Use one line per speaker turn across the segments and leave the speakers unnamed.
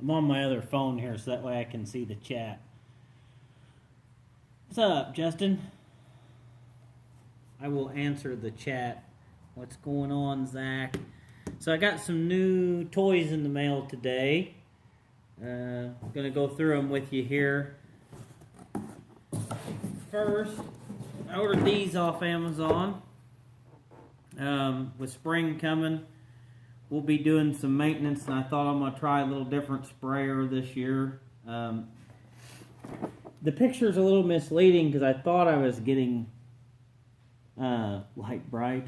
I'm on my other phone here so that way I can see the chat. What's up, Justin? I will answer the chat. What's going on, Zach? So I got some new toys in the mail today. I'm going to go through them with you here. First, I ordered these off Amazon. With spring coming, we'll be doing some maintenance, and I thought I'm going to try a little different sprayer this year. The picture's a little misleading because I thought I was getting light bright.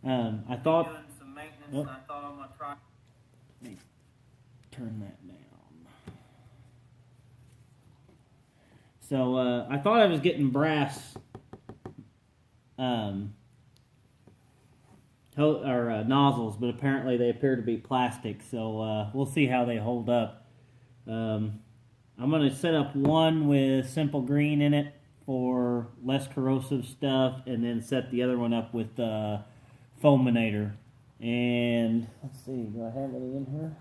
I thought doing some maintenance, and I thought I'm going to try. Let me turn that down. So I thought I was getting brass nozzles, but apparently they appear to be plastic, so we'll see how they hold up. I'm going to set up one with Simple Green in it for less corrosive stuff, and then set the other one up with Foaminator. And let's see, do I have any in here?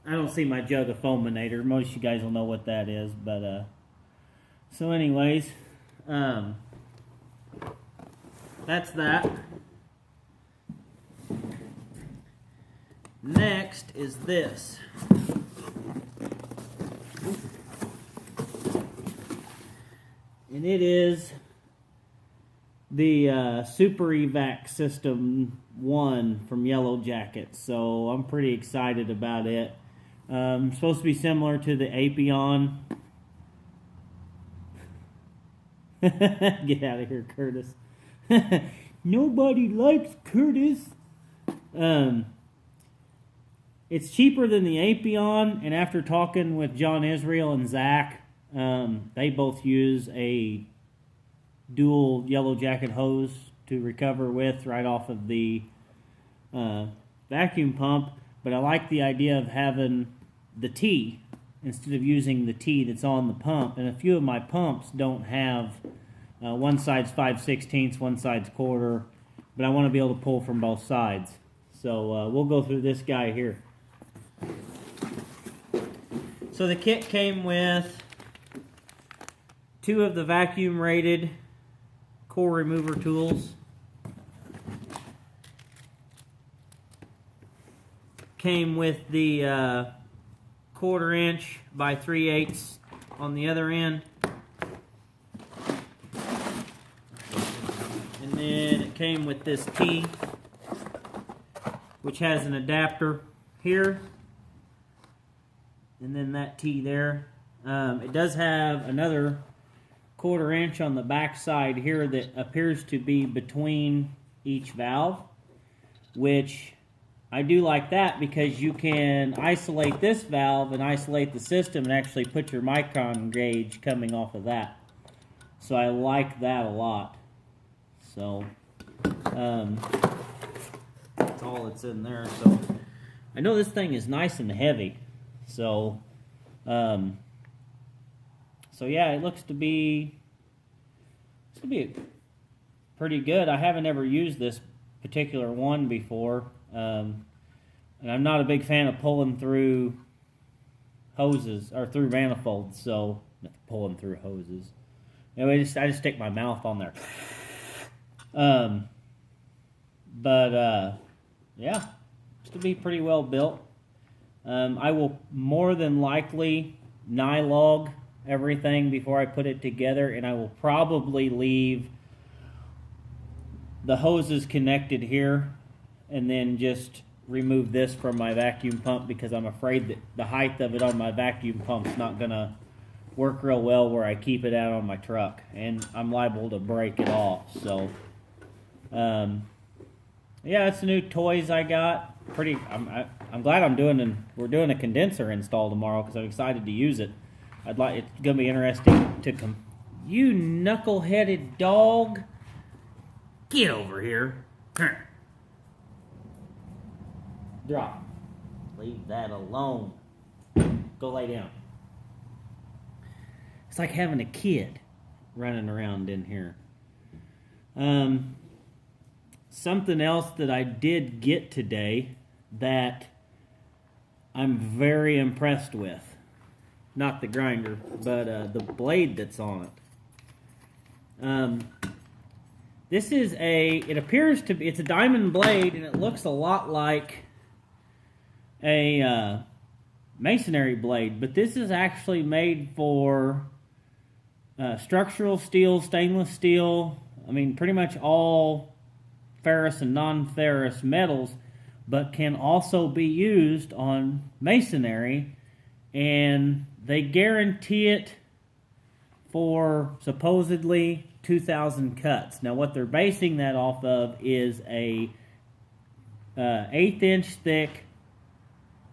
I don't see my jug of Foaminator. Most of you guys will know what that is, but so anyways, that's that. Next is this. And it is the Super Evac System 1 from Yellow Jacket. So I'm pretty excited about it. Supposed to be similar to the Apion. Get out of here, Curtis. Nobody likes Curtis. It's cheaper than the Apion, and after talking with John Israel and Zach, they both use a dual Yellow Jacket hose to recover with right off of the vacuum pump. But I like the idea of having the T instead of using the T that's on the pump. And a few of my pumps don't have one side's 5/16, one side's quarter, but I want to be able to pull from both sides. So we'll go through this guy here. So the kit came with 2 of the vacuum rated core remover tools. Came with the 1/4 inch by 3/8 on the other end. And then it came with this T, which has an adapter here. And then that T there. It does have another 1/4 inch on the back side here that appears to be between each valve, which I do like that because you can isolate this valve and isolate the system and actually put your micron gauge coming off of that. So I like that a lot. So that's all that's in there. So I know this thing is nice and heavy. So yeah, it looks to be pretty good. I haven't ever used this particular one before. And I'm not a big fan of pulling through hoses or through manifolds, so not pulling through hoses. Anyway, I just stick my mouth on there. Yeah, it's gonna be pretty well built. I will more than likely nylog everything before I put it together, and I will probably leave the hoses connected here and then just remove this from my vacuum pump because I'm afraid that the height of it on my vacuum pump's not gonna work real well where I keep it out on my truck, and I'm liable to break it off. So yeah, it's the new toys I got. I'm glad we're doing a condenser install tomorrow because I'm excited to use it. It's gonna be interesting to you knuckle-headed dog, get over here. Drop. Leave that alone. Go lay down. It's like having a kid running around in here. Something else that I did get today that I'm very impressed with. Not the grinder, but the blade that's on it. This is it appears to be, it's a diamond blade, and it looks a lot like a masonry blade, but this is actually made for structural steel, stainless steel, I mean pretty much all ferrous and non-ferrous metals, but can also be used on masonry, and they guarantee it for supposedly 2,000 cuts. Now what they're basing that off of is a 1/8 inch thick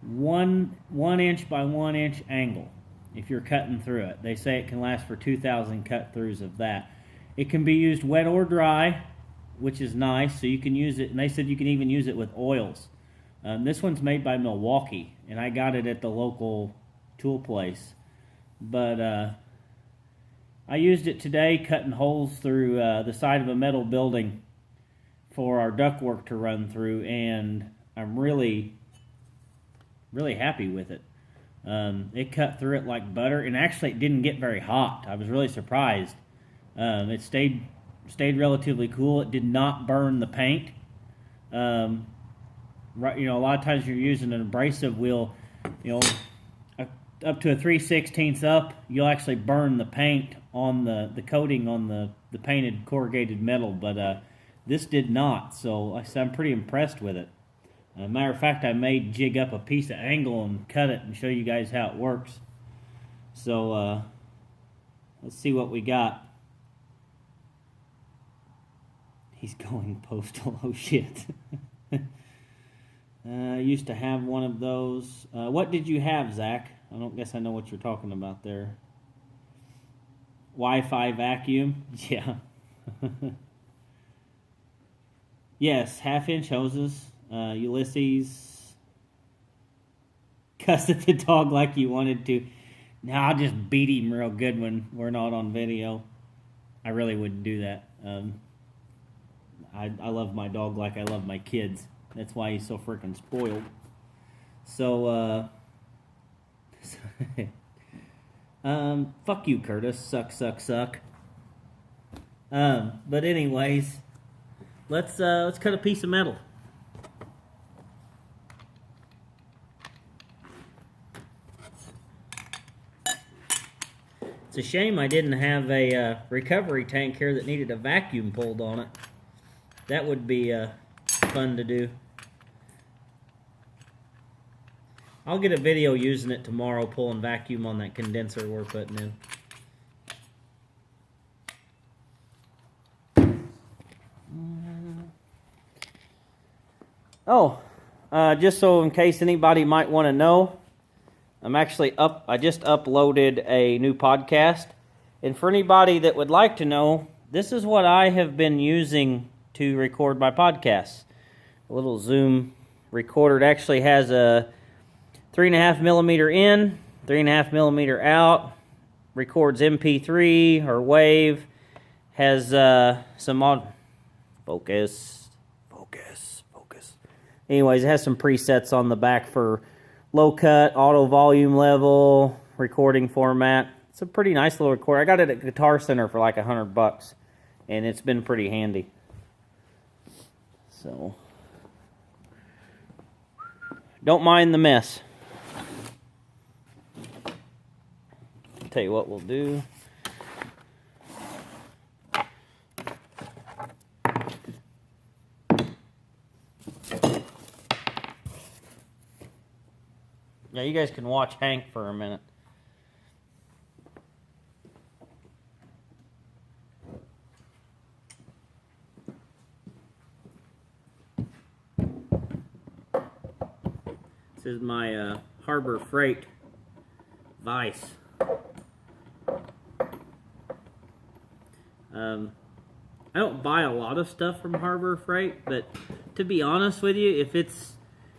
1 inch by 1 inch angle. If you're cutting through it, they say it can last for 2,000 cut throughs of that. It can be used wet or dry, which is nice, so you can use it, and they said you can even use it with oils. This one's made by Milwaukee, and I got it at the local tool place. But I used it today cutting holes through the side of a metal building for our ductwork to run through, and I'm really happy with it. It cut through it like butter, and actually it didn't get very hot. I was really surprised. It stayed relatively cool. It did not burn the paint. Right, a lot of times you're using an abrasive wheel, up to a 3/16 up, you'll actually burn the paint on the coating on the painted corrugated metal, but this did not, so I'm pretty impressed with it. Matter of fact, I may jig up a piece of angle and cut it and show you guys how it works. So let's see what we got. He's going postal. Oh shit. I used to have one of those. What did you have, Zach? I don't guess I know what you're talking about there. Wi-Fi vacuum? Yeah. Yes, 1/2 inch hoses. Ulysses. Cuss at the dog like you wanted to. Now I'll just beat him real good when we're not on video. I really wouldn't do that. I love my dog like I love my kids. That's why he's so freaking spoiled. So, fuck you, Curtis. Suck. But anyways, let's cut a piece of metal. It's a shame I didn't have a recovery tank here that needed a vacuum pulled on it. That would be fun to do. I'll get a video using it tomorrow, pulling vacuum on that condenser we're putting in. Oh, just so in case anybody might want to know, I'm actually I just uploaded a new podcast. And for anybody that would like to know, this is what I have been using to record my podcasts. A little Zoom recorder. It actually has a 3.5 millimeter in, 3.5 millimeter out. Records MP3 or WAV. Has some focus. Anyways, it has some presets on the back for low cut, auto volume level, recording format. It's a pretty nice little recorder. I got it at Guitar Center for like $100, and it's been pretty handy. So, don't mind the mess. Tell you what we'll do. Yeah, you guys can watch Hank for a minute. This is my Harbor Freight vise. I don't buy a lot of stuff from Harbor Freight, but to be honest with you, if it's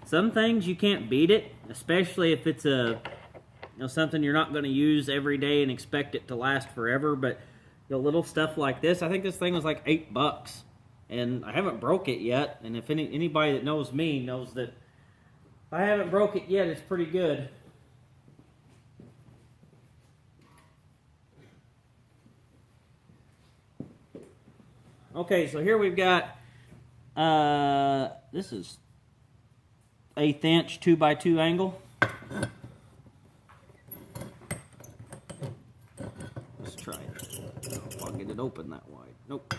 some things you can't beat it, especially if it's something you're not going to use every day and expect it to last forever. But little stuff like this. I think this thing was like $8, and I haven't broke it yet. And if anybody that knows me knows that if I haven't broke it yet, it's pretty good. Okay, so here we've got this is 1/8 inch 2x2 angle. Let's try it. I'll get it open that wide. Nope.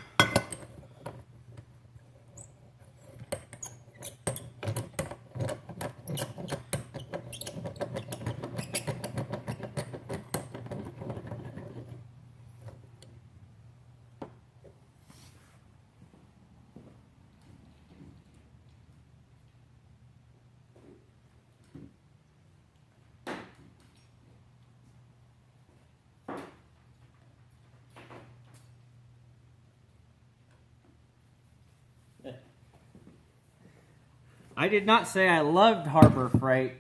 I did not say I loved Harbor Freight,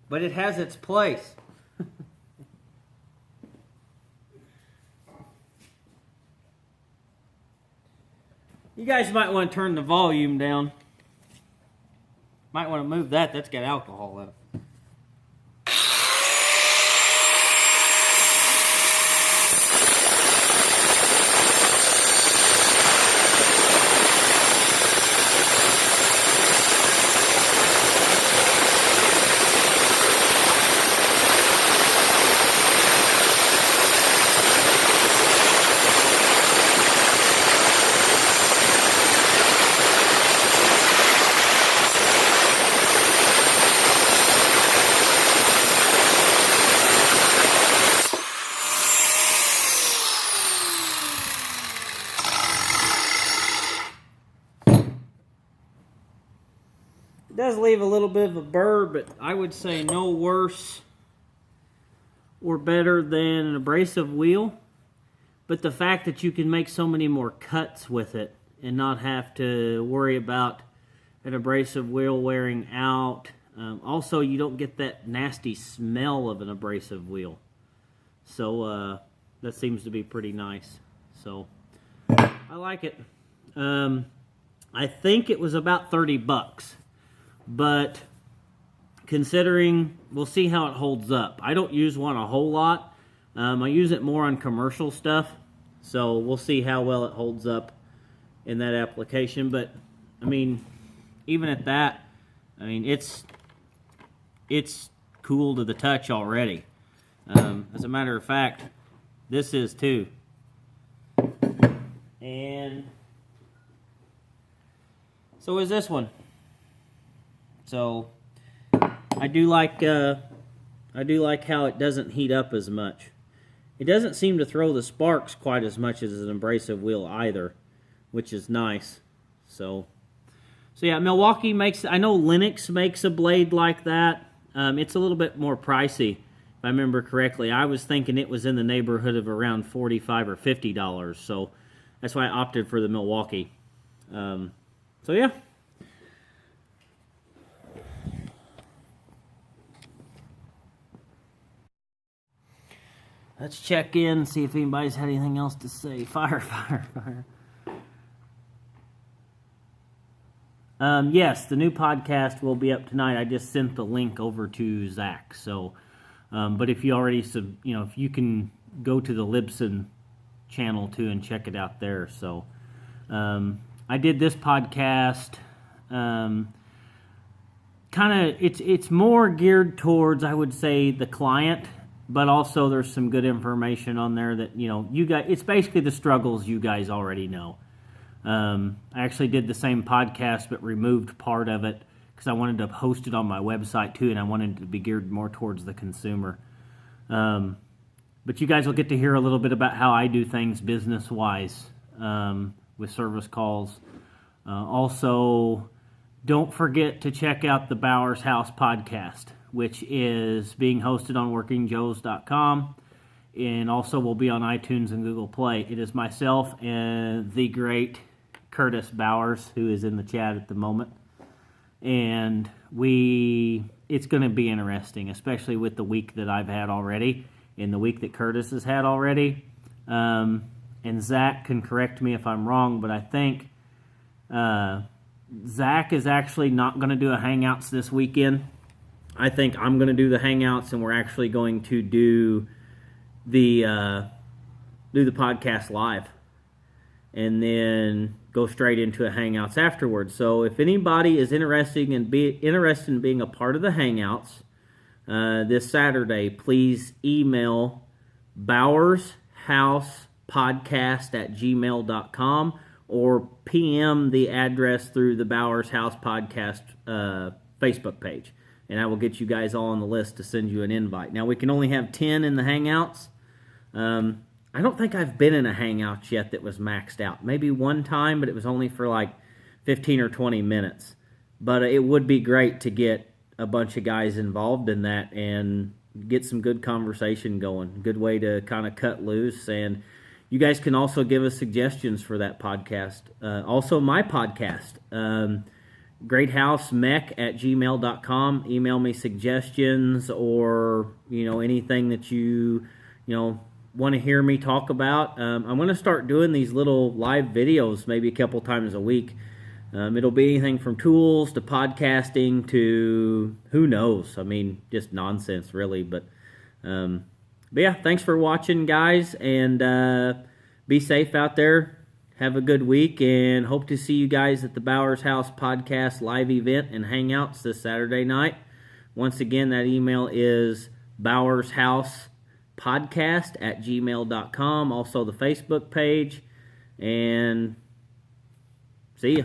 but it has its place. You guys might want to turn the volume down. Might want to move that. That's got alcohol in it. It does leave a little bit of a burr, but I would say no worse or better than an abrasive wheel. But the fact that you can make so many more cuts with it and not have to worry about an abrasive wheel wearing out. Also, you don't get that nasty smell of an abrasive wheel. So that seems to be pretty nice. So I like it. I think it was about $30. But considering, we'll see how it holds up. I don't use one a whole lot. I use it more on commercial stuff. So we'll see how well it holds up in that application. But, I mean, even at that, I mean, it's cool to the touch already. As a matter of fact, this is too. And so is this one. So I do like how it doesn't heat up as much. It doesn't seem to throw the sparks quite as much as an abrasive wheel either, which is nice. So yeah, Milwaukee makes. I know Lennox makes a blade like that. It's a little bit more pricey, if I remember correctly. I was thinking it was in the neighborhood of around $45 or $50. So that's why I opted for the Milwaukee. So yeah. Let's check in, see if anybody's had anything else to say. Fire. Yes, the new podcast will be up tonight. I just sent the link over to Zach. So, but if you already, if you can go to the Libsyn channel too and check it out there. So, I did this podcast. Kind of, it's more geared towards, I would say, the client. But also there's some good information on there that, you guys, it's basically the struggles you guys already know. I actually did the same podcast but removed part of it because I wanted to host it on my website too, and I wanted it to be geared more towards the consumer. But you guys will get to hear a little bit about how I do things business-wise with service calls. Also, don't forget to check out the Bowers House podcast, which is being hosted on WorkingJoes.com, and also will be on iTunes and Google Play. It is myself and the great Curtis Bowers, who is in the chat at the moment. And it's going to be interesting, especially with the week that I've had already, and the week that Curtis has had already. and Zach can correct me if I'm wrong, but I think Zach is actually not going to do a Hangouts this weekend. I think I'm going to do the Hangouts, and we're actually going to do the podcast live, and then go straight into a Hangouts afterwards. So if anybody is interested in being a part of the Hangouts this Saturday, please email bowershousepodcast@gmail.com or PM the address through the Bowers House Podcast Facebook page, and I will get you guys all on the list to send you an invite. Now, we can only have 10 in the Hangouts. I don't think I've been in a Hangouts yet that was maxed out. Maybe one time, but it was only for like 15 or 20 minutes. But it would be great to get a bunch of guys involved in that and get some good conversation going. Good way to kind of cut loose. And you guys can also give us suggestions for that podcast. Also, my podcast, greathousemech@gmail.com. Email me suggestions or, anything that you want to hear me talk about. I'm going to start doing these little live videos maybe a couple times a week. It'll be anything from tools to podcasting to who knows. I mean, just nonsense really. But yeah, thanks for watching, guys, and be safe out there. Have a good week, and hope to see you guys at the Bowers House Podcast live event and Hangouts this Saturday night. Once again, that email is bowershousepodcast@gmail.com. Also the Facebook page. And see ya.